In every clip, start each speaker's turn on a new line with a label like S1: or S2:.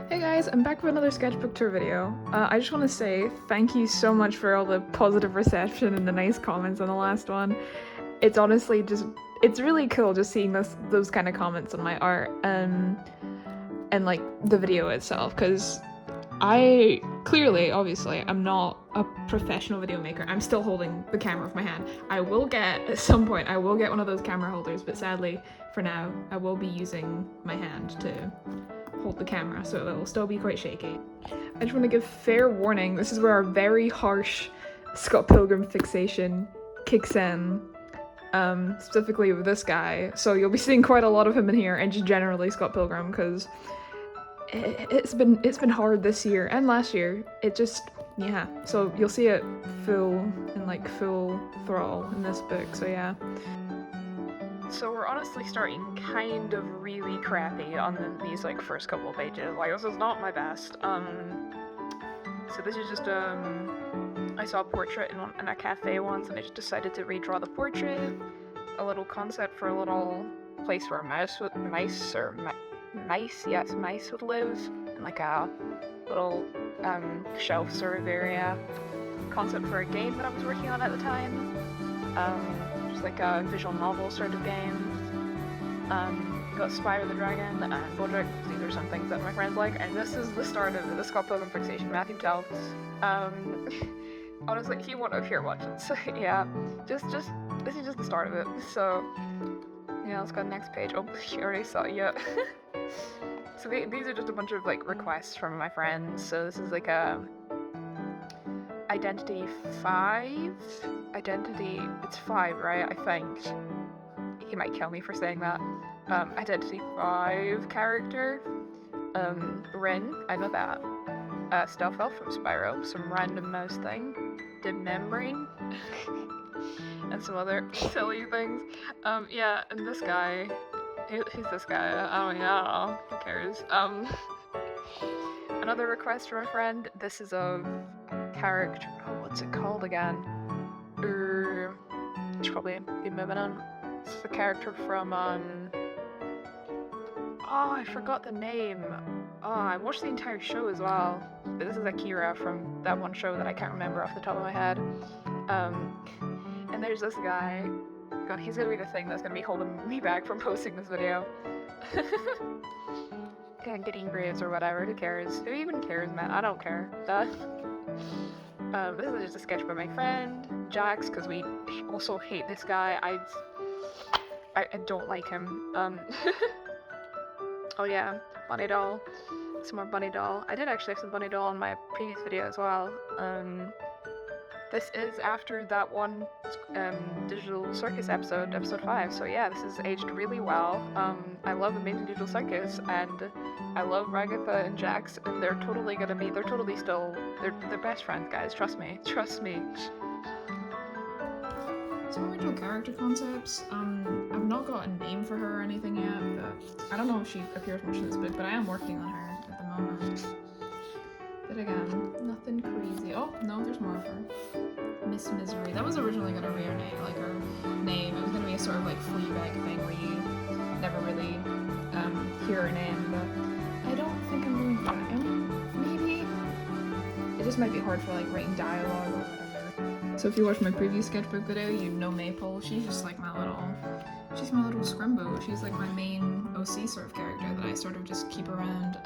S1: Hey guys, I'm back with another sketchbook tour video. I just want to say thank you so much for all the positive reception and the nice comments on the last one. It's honestly it's really cool just seeing those kind of comments on my art and like the video itself, because I clearly, obviously, I'm not a professional video maker. I'm still holding the camera with my hand. At some point, I will get one of those camera holders, but sadly, for now, I will be using my hand to hold the camera, so it will still be quite shaky. I just want to give fair warning, this is where our very harsh Scott Pilgrim fixation kicks in, specifically with this guy, so you'll be seeing quite a lot of him in here, and just generally Scott Pilgrim, because it's been hard this year and last year. Yeah, so you'll see it full thrall in this book, so yeah. So we're honestly starting kind of really crappy on these like first couple of pages. Like, this is not my best. So this is just I saw a portrait in a cafe once, and I just decided to redraw the portrait. A little concept for a little place where mice would live, and like a little shelf sort of area. Concept for a game that I was working on at the time. Just like a visual novel sort of game. Got Spyro the Dragon and Bojack. These are some things that my friends like, and this is the start of the Scott Pilgrim fixation. Matthew tells. Honestly, he won't appear much. So yeah, just this is just the start of it. So yeah, let's go to the next page. Oh, you already saw it. Yeah. So these are just a bunch of like requests from my friends. So this is like a Identity 5? It's 5, right? I think. He might kill me for saying that. Identity 5 character. Rin, I know that. Stealth Elf from Spyro, some random mouse thing. Dismembering. And some other silly things. Yeah, and this guy. Who's this guy? I don't know. Who cares? Another request from a friend. This is a character. Oh, what's it called again? Should probably be moving on. This is a character from oh, I forgot the name. Oh, I watched the entire show as well. But this is Akira from that one show that I can't remember off the top of my head. And there's this guy. God, he's gonna be the thing that's gonna be holding me back from posting this video. Getting graves or whatever, who cares? Who even cares, man? I don't care. This is just a sketch by my friend, Jax, because we also hate this guy. I don't like him. Oh yeah, Bunny Doll. Some more Bunny Doll. I did actually have some Bunny Doll in my previous video as well. This is after that one Digital Circus episode 5, so yeah, this is aged really well. I love Amazing Digital Circus, and I love Ragatha and Jax, and they're totally best friends, guys, trust me. Some original character concepts. I've not got a name for her or anything yet, but I don't know if she appears much in this book, but I am working on her at the moment. But again, nothing crazy. Oh, no, there's more of her. Miss Misery. That was originally going to be her name, like her name. It was going to be a sort of like Fleabag thing where you never really hear her name, but I don't think I'm doing that. I mean, maybe. It just might be hard for like writing dialogue or whatever. So if you watched my previous sketchbook video, you know Maple. She's just like my little scrimbo. She's like my main OC sort of character that I sort of just keep around.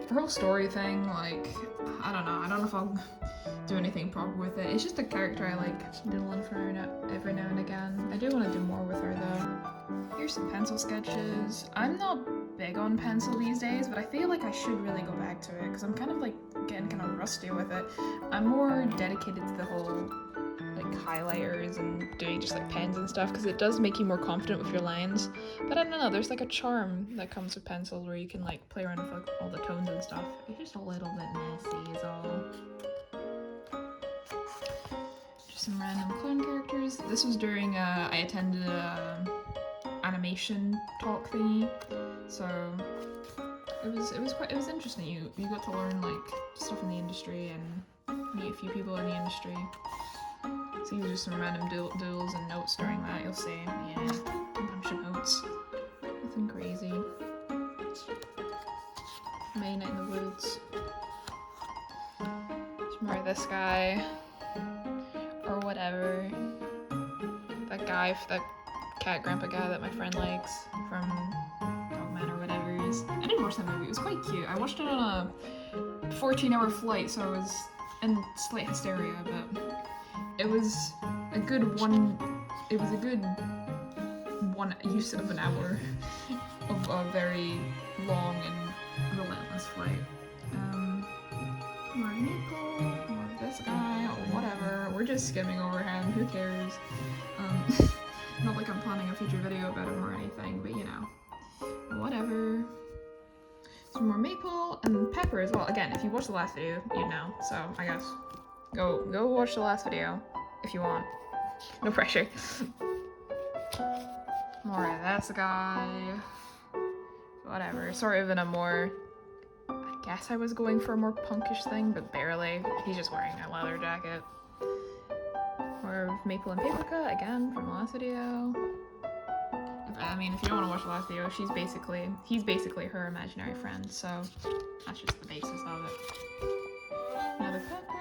S1: Her whole story thing, like, I don't know if I'll do anything proper with it. It's just a character I like doodling for every now and again. I do want to do more with her though. Here's some pencil sketches. I'm not big on pencil these days, but I feel like I should really go back to it because I'm kind of like getting kind of rusty with it. I'm more dedicated to the whole like highlighters and doing just like pens and stuff, because it does make you more confident with your lines. But I don't know, there's like a charm that comes with pencils where you can like play around with like all the tones and stuff. It's just a little bit messy is all. Just some random clone characters. This was during I attended a animation talk thingy, so it was interesting. You got to learn like stuff in the industry and meet a few people in the industry. So these are some random doodles and notes during that, you'll see. Yeah, a bunch of notes. Nothing crazy. Main in the woods. There's more of this guy. Or whatever. That guy, that cat grandpa guy that my friend likes from Dogman or whatever. I didn't watch that movie, it was quite cute. I watched it on a 14-hour flight, so I was in slight hysteria, but it was a good one use of an hour of a very long and relentless flight. More Maple, more of this guy, or whatever. We're just skimming over him, who cares? Not like I'm planning a future video about him or anything, but you know, whatever. Some more Maple and Pepper as well. Again, if you watched the last video, you'd know. So I guess go watch the last video if you want. No pressure. More of this guy. Whatever. Sort of in a more, I guess I was going for a more punkish thing, but barely. He's just wearing a leather jacket. More of Maple and Paper Cut again from the last video. I mean, if you don't want to watch the last video, he's basically her imaginary friend, so that's just the basis of it. Another Pepper,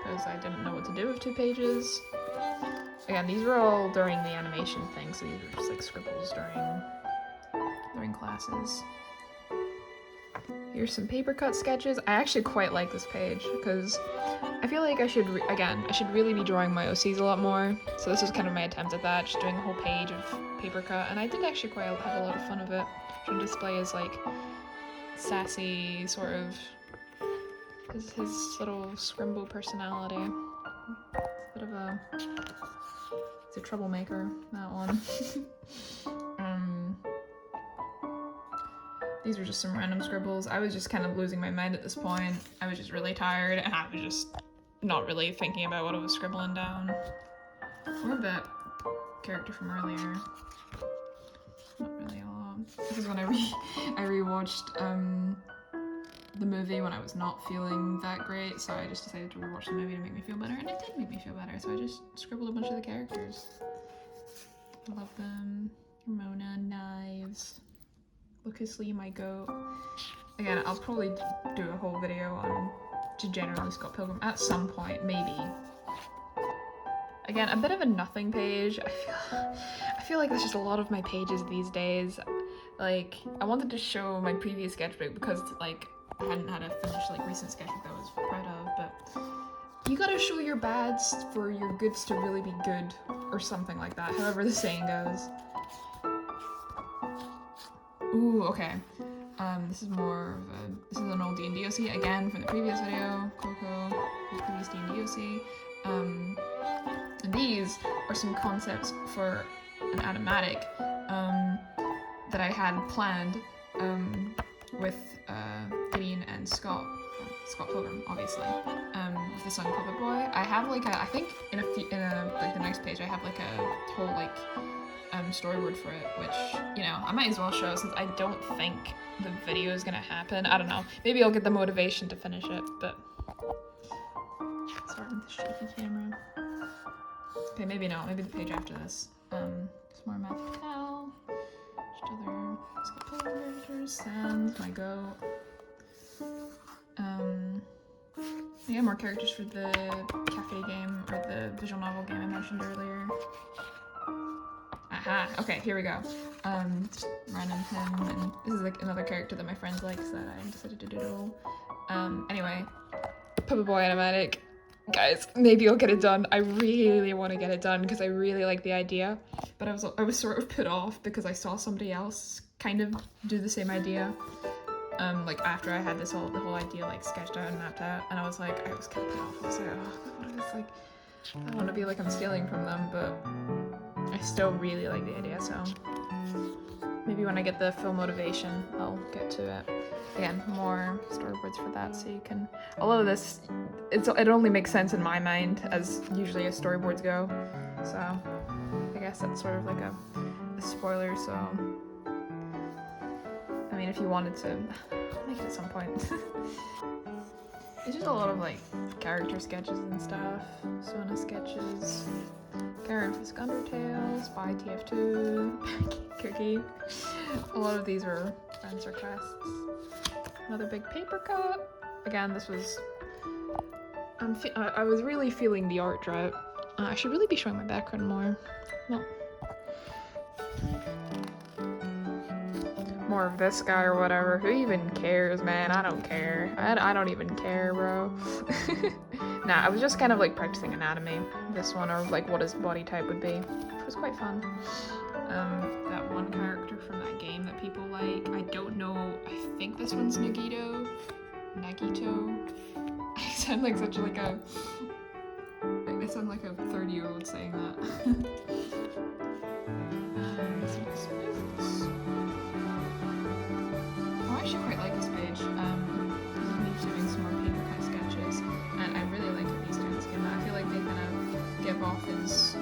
S1: because I didn't know what to do with 2 pages. Again, these were all during the animation thing, so these were just like scribbles during classes. Here's some paper cut sketches. I actually quite like this page, because I feel like I should really be drawing my OCs a lot more. So this is kind of my attempt at that, just doing a whole page of paper cut, and I did actually quite have a lot of fun of it. Should display his like sassy sort of his little scrimble personality. It's a troublemaker, that one. These are just some random scribbles. I was just kind of losing my mind at this point. I was just really tired, and I was just not really thinking about what I was scribbling down. Or that character from earlier. Not really a lot. This is when I rewatched the movie when I was not feeling that great, so I just decided to rewatch the movie to make me feel better, and it did make me feel better, so I just scribbled a bunch of the characters. I love them. Ramona, Knives. Lucas Lee, my goat. Again, I'll probably do a whole video on generally Scott Pilgrim at some point, maybe. Again, a bit of a nothing page. I feel like that's just a lot of my pages these days. Like, I wanted to show my previous sketchbook because like I hadn't had a finished like recent sketchbook that I was proud of, but you gotta show your bads for your goods to really be good, or something like that, however the saying goes. Ooh, okay. This is more of this is an old D&D OC, again, from the previous video, Coco, the previous D&D OC. And these are some concepts for an Animatic that I had planned with Gideon and Scott Pilgrim, obviously, with the song Puppet Boy. I have like I think in like the next page I have like a whole like storyboard for it, which, you know, I might as well show since I don't think the video is gonna happen. I don't know. Maybe I'll get the motivation to finish it, but sorry with the shaky camera. Okay, maybe not. Maybe the page after this. Some more Matthew Cal. Just other Scott Pilgrim characters. Sans, my goat. Yeah, more characters for the cafe game, or the visual novel game I mentioned earlier. Aha, okay, here we go. Just random him, and this is like another character that my friends like, so that I decided to doodle. Anyway, Puppet Boy Animatic. Guys, maybe I'll get it done. I really want to get it done because I really like the idea, but I was sort of put off because I saw somebody else kind of do the same idea. Like after I had the whole idea like sketched out and mapped out, and I was kind of put off. I was like, oh, what if it's like, I don't want to be like I'm stealing from them, but I still really like the idea, so maybe when I get the full motivation, I'll get to it. Again, more storyboards for that, so you can, all of this, it only makes sense in my mind, as usually as storyboards go, so I guess that's sort of like a spoiler, so, I mean, if you wanted to, I'll make it at some point. It's just a lot of like character sketches and stuff, Sona sketches, Karen Fisk Undertale, Spy TF2, Cookie. A lot of these were friends requests. Another big paper cup. Again, this was... I was really feeling the art drought. I should really be showing my background more. Well, more of this guy or whatever. Who even cares, man? I don't care. I don't even care, bro. Nah, I was just kind of like practicing anatomy, this one, or like what his body type would be. It was quite fun. That one character from that game that people like, I don't know, I think this one's Nagito? I sound like such like a... I sound like a 30-year-old saying that. I actually quite like this page. This is me doing some more paper cut sketches, and I really like what he's doing this game. I feel like they kind of give off his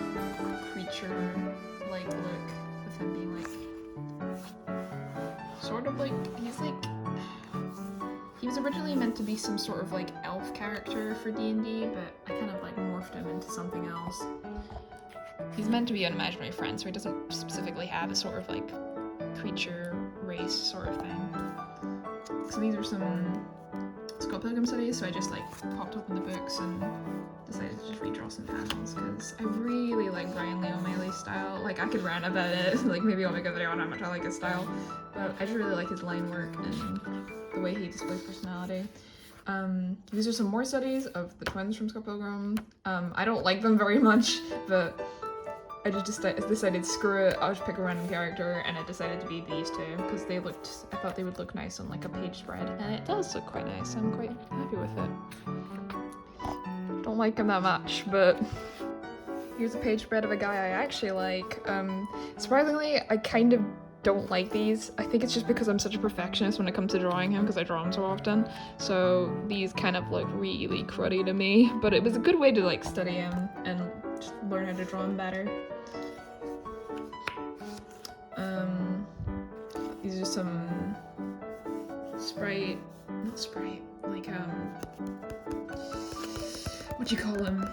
S1: creature-like look with him being like, sort of like, he's like, he was originally meant to be some sort of like elf character for D&D, but I kind of like morphed him into something else. He's meant to be an imaginary friend, so he doesn't specifically have a sort of like creature race sort of thing. So these are some Scott Pilgrim studies, so I just like popped open the books and decided to just redraw some panels because I really like Brian Lee O'Malley's style. Like I could rant about it, like maybe I'll make a video on how much I like his style, but I just really like his line work and the way he displays personality. These are some more studies of the twins from Scott Pilgrim. I don't like them very much, but I just decided screw it, I'll just pick a random character, and I decided to be these two because they looked, I thought they would look nice on like a page spread, and it does look quite nice. I'm quite happy with it. Don't like him that much, but here's a page spread of a guy I actually like. Surprisingly, I kind of don't like these. I think it's just because I'm such a perfectionist when it comes to drawing him because I draw him so often. So these kind of look really cruddy to me, but it was a good way to like study him and just learn how to draw him better. These are some like what do you call them?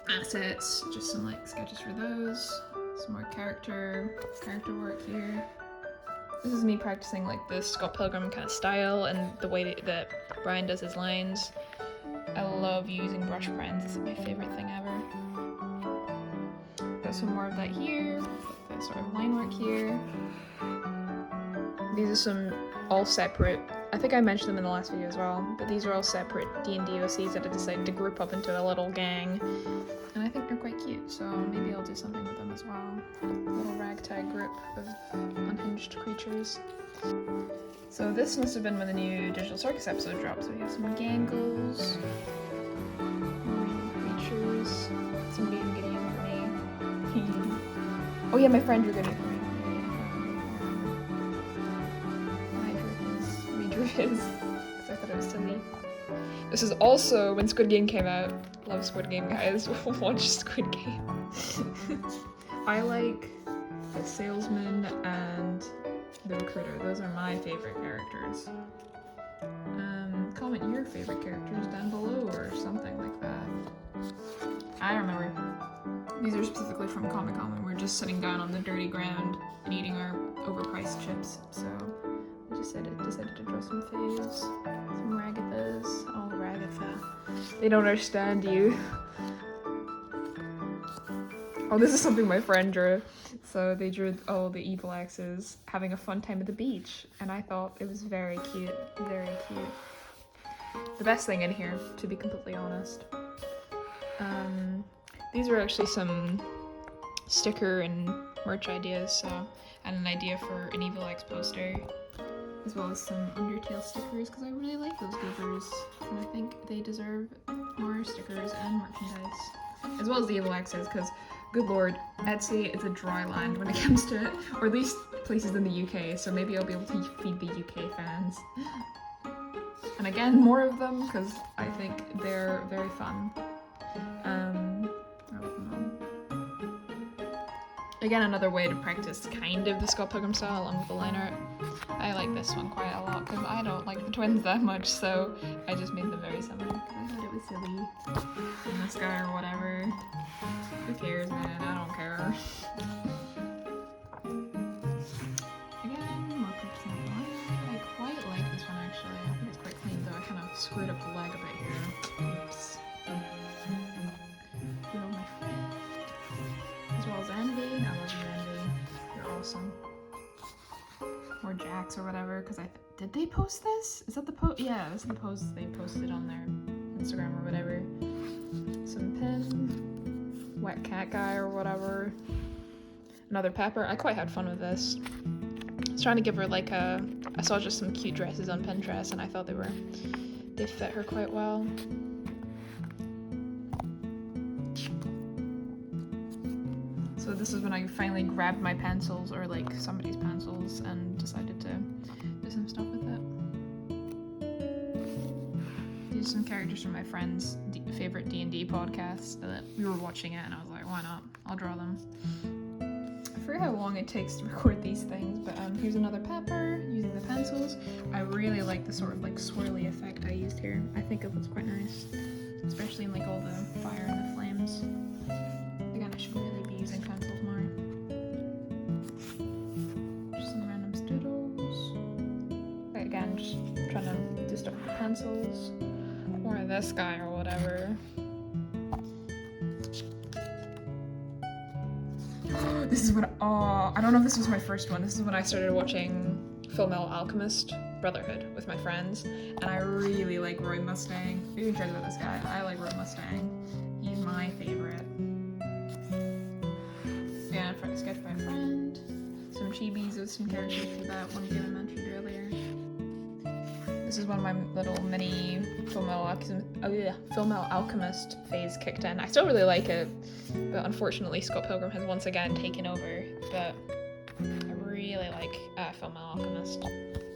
S1: Assets, just some like sketches for those. Some more character work here. This is me practicing like the Scott Pilgrim kind of style and the way that Brian does his lines. I love using brush pens, this is my favorite thing ever. Got some more of that here, that sort of line work here. These are some all separate, I think I mentioned them in the last video as well, but these are all separate D&D OCs that I decided to group up into a little gang. And I think they're quite cute, so maybe I'll do something with them as well. A little ragtag group of unhinged creatures. So this must have been when the new Digital Circus episode dropped, so we have some gangles, creatures, some Bean Gideon for me. Oh yeah, my friend drew Gideon for me. I drew his, because I thought it was silly. This is also when Squid Game came out. Love Squid Game, guys. Watch Squid Game. I like the salesman and the recruiter. Those are my favorite characters. Comment your favorite characters down below or something like that. I remember. These are specifically from Comic-Con when we're just sitting down on the dirty ground and eating our overpriced chips. So I just decided to draw some faves, some Ragathas. Oh, Ragatha. They don't understand you. Oh, this is something my friend drew. So they drew all the evil exes having a fun time at the beach, and I thought it was very cute, very cute. The best thing in here, to be completely honest. These are actually some sticker and merch ideas, so, and an idea for an Evil X poster, as well as some Undertale stickers, because I really like those goobers, and I think they deserve more stickers and merchandise, as well as the Evil X's, because, good lord, Etsy is a dry land when it comes to it, or at least places in the UK, so maybe I'll be able to feed the UK fans. And again, more of them, because I think they're very fun. Again, another way to practice kind of the Scott Pilgrim style along with the line art. I like this one quite a lot because I don't like the twins that much, so I just made them very similar because I thought it was silly. And this guy or whatever. Who cares, man? I don't care. Again, more practicing the line art. I quite like this one. screwed up the leg a bit here. Oops. You know, as well as Andy. I love you, Andy. You're awesome. Or Jax or whatever, because did they post this? Is that the post? Yeah, this is the post they posted on their Instagram or whatever. Some pen, wet cat guy or whatever. Another pepper. I quite had fun with this. I was trying to give her like I saw just some cute dresses on Pinterest and I thought they fit her quite well. So this is when I finally grabbed my pencils, or like somebody's pencils, and decided to do some stuff with it. These are some characters from my friend's favorite D&D podcast that we were watching it, and I was like, why not? I'll draw them. I forget how long it takes to record these things, but here's another pepper using the pencils. I really like the sort of like swirly effect I used here. I think it looks quite nice, especially in like all the fire and the flames. Again, I should really be using pencils more. Just some random doodles. Again, just trying to do stuff with pencils. Or this guy or whatever. This is what, I don't know if this was my first one. This is when I started watching Fullmetal Alchemist Brotherhood with my friends, and I really like Roy Mustang. Who cares about this guy? I like Roy Mustang. He's my favorite. Yeah, I'm trying to sketch my friend. Some chibis with some characters for that one game I mentioned earlier. This is when my little mini Fullmetal Alchemist phase kicked in. I still really like it, but unfortunately Scott Pilgrim has once again taken over. But I really like Fullmetal Alchemist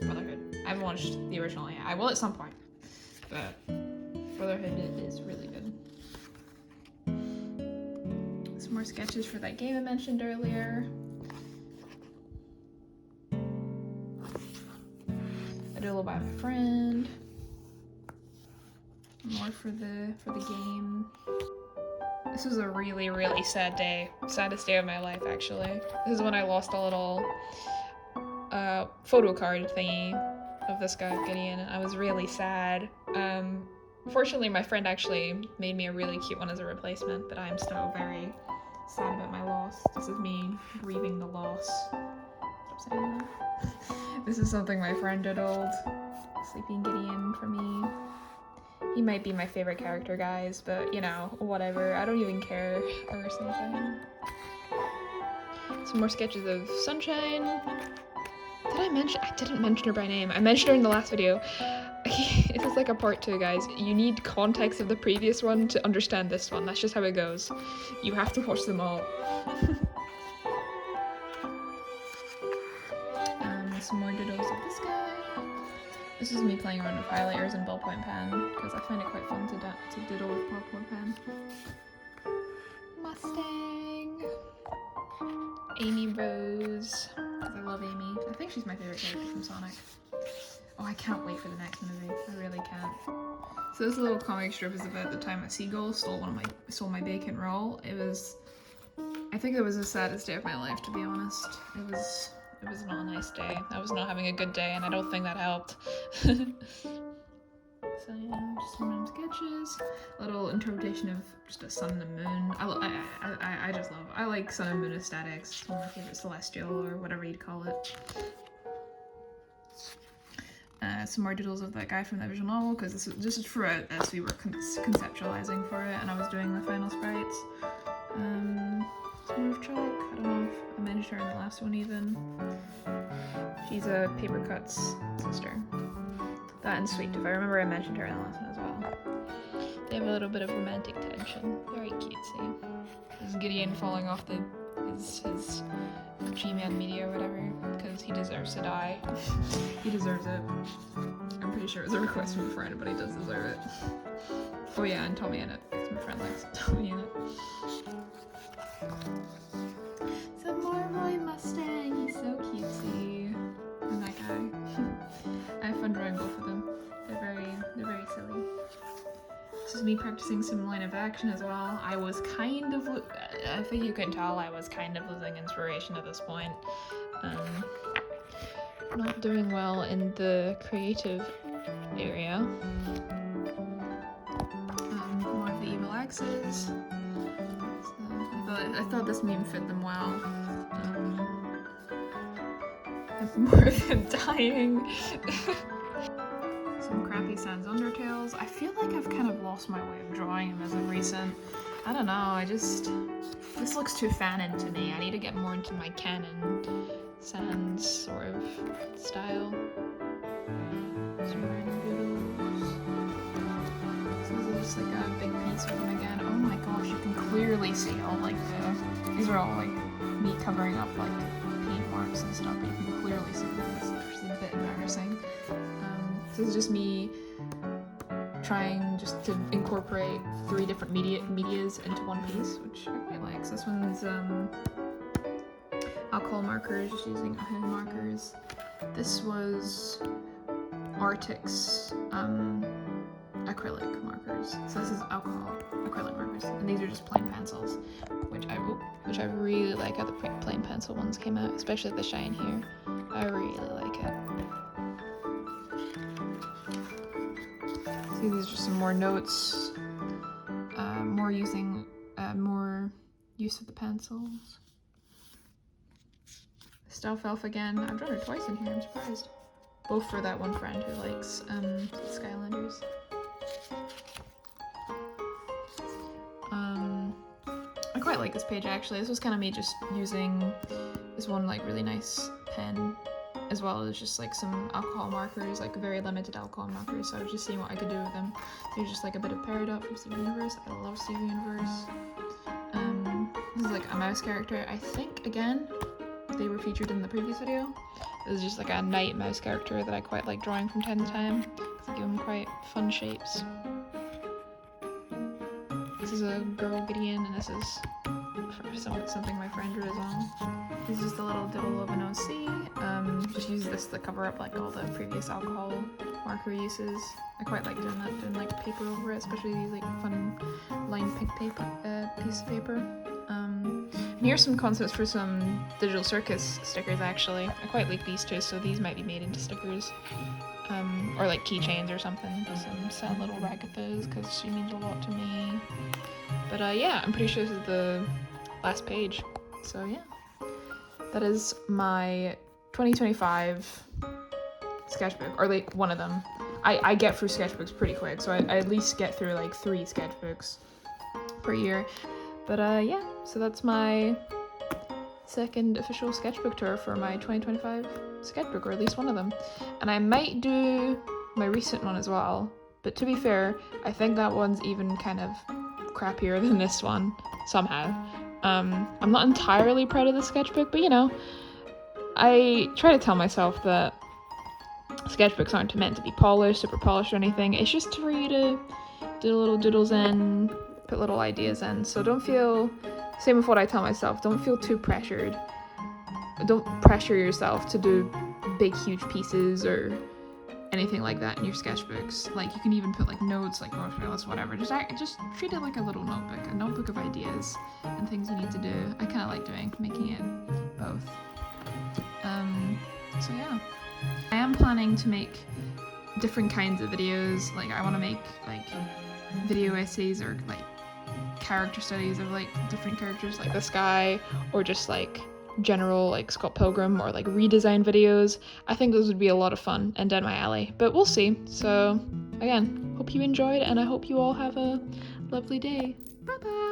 S1: Brotherhood. I haven't watched the original yet. I will at some point, but Brotherhood is really good. Some more sketches for that game I mentioned earlier. I did a little by my friend. More for the game. This was a really, really sad day. Saddest day of my life, actually. This is when I lost a little photo card thingy of this guy, Gideon. I was really sad. Fortunately, my friend actually made me a really cute one as a replacement, but I'm still very sad about my loss. This is me grieving the loss. Stop saying that. This is something my friend doodled. Sleeping Gideon for me. He might be my favorite character, guys, but you know, whatever. I don't even care or something. Some more sketches of Sunshine. Did I mention? I didn't mention her by name. I mentioned her in the last video. It was like a part 2, guys. You need context of the previous one to understand this one. That's just how it goes. You have to watch them all. Some more doodles of this guy. This is me playing around with highlighters and ballpoint pen because I find it quite fun to doodle with ballpoint pen. Mustang. Amy Rose, because I love Amy. I think she's my favorite character from Sonic. Oh, I can't wait for the next movie. I really can't. So this little comic strip is about the time a seagull stole my bacon roll. I think it was the saddest day of my life, to be honest. It was not a nice day. I was not having a good day, and I don't think that helped. So yeah, just some random sketches. A little interpretation of just a sun and a moon. I just love it. I like sun and moon aesthetics. It's one of my favorite celestial, or whatever you'd call it. Some more doodles of that guy from the visual novel, because this is throughout this we were conceptualizing for it, and I was doing the final sprites. Some more of Chuck. I don't know if I mentioned her in the last one even. She's a Paper Cut's sister. That and Sweet Tooth. I remember I mentioned her in the last one as well. They have a little bit of romantic tension. Very cutesy. There's Gideon falling off his G-Man media or whatever, because he deserves to die. He deserves it. I'm pretty sure it was a request from a friend, but he does deserve it. Oh yeah, and Tommy in it, because my friend likes Tommy in it. Some more Roy Mustang, he's so cutesy. And that guy. I have fun drawing both of them. They're very silly. This is me practicing some line of action as well. I was kind of, I think you can tell I was kind of losing inspiration at this point. Not doing well in the creative area. reflexes. So I thought this meme fit them well. More of him dying. Some crappy sans undertales. I feel like I've kind of lost my way of drawing him as of recent. I don't know, this looks too fanon to me. I need to get more into my canon sans sort of style. Some random doodles. So this is just like a big piece of him again. Oh my gosh, you can clearly see all like these are all like me covering up like paint marks and stuff, but you can clearly see this, which is a bit embarrassing. So this is just me trying just to incorporate 3 different medias into one piece, which I quite like. So this one's alcohol markers, just using alcohol markers. This was Arctic's acrylic markers. So this is alcohol acrylic markers, and these are just plain pencils, which I really like how the plain pencil ones came out, especially the shine here. I really like it. See, these are some more notes, more use of the pencils. Stealth Elf again. I've drawn her twice in here, I'm surprised. Both for that one friend who likes Skylanders. I quite like this page actually. This was kind of me just using this one like really nice pen, as well as just like some alcohol markers, like very limited alcohol markers. So I was just seeing what I could do with them. Here's just like a bit of Peridot from Steven Universe. I love Steven Universe. This is like a mouse character. I think again they were featured in the previous video. This is just like a night mouse character that I quite like drawing from time to time because they give them quite fun shapes. This is a girl Gideon, and this is something my friend drew as well. This is just a little doodle of an OC. Just use this to cover up like all the previous alcohol marker uses. I quite like doing that, doing like paper over it, especially these like fun lined pink paper, piece of paper. And here's some concepts for some Digital Circus stickers actually. I quite like these too, so these might be made into stickers. Or like keychains or something. Some sad little Ragatha's because she means a lot to me. But yeah, I'm pretty sure this is the last page. So yeah, that is my 2025 sketchbook, or like one of them. I get through sketchbooks pretty quick, so I at least get through like 3 sketchbooks per year. But yeah, so that's my second official sketchbook tour for my 2025 sketchbook, or at least one of them. And I might do my recent one as well, but to be fair, I think that one's even kind of crappier than this one somehow. I'm not entirely proud of the sketchbook, but you know, I try to tell myself that sketchbooks aren't meant to be polished, super polished or anything. It's just for you to do little doodles in, put little ideas in. So don't feel, same with what I tell myself, don't feel too pressured. Don't pressure yourself to do big, huge pieces or anything like that in your sketchbooks. Like you can even put like notes, like grocery list, whatever. Just treat it like a little notebook, a notebook of ideas and things you need to do. I kind of like making it both. So yeah, I am planning to make different kinds of videos. Like I want to make like video essays or like character studies of like different characters like this guy, or just like general like Scott Pilgrim or like redesign videos. I think those would be a lot of fun and down my alley, but we'll see. So again, hope you enjoyed, and I hope you all have a lovely day. Bye bye.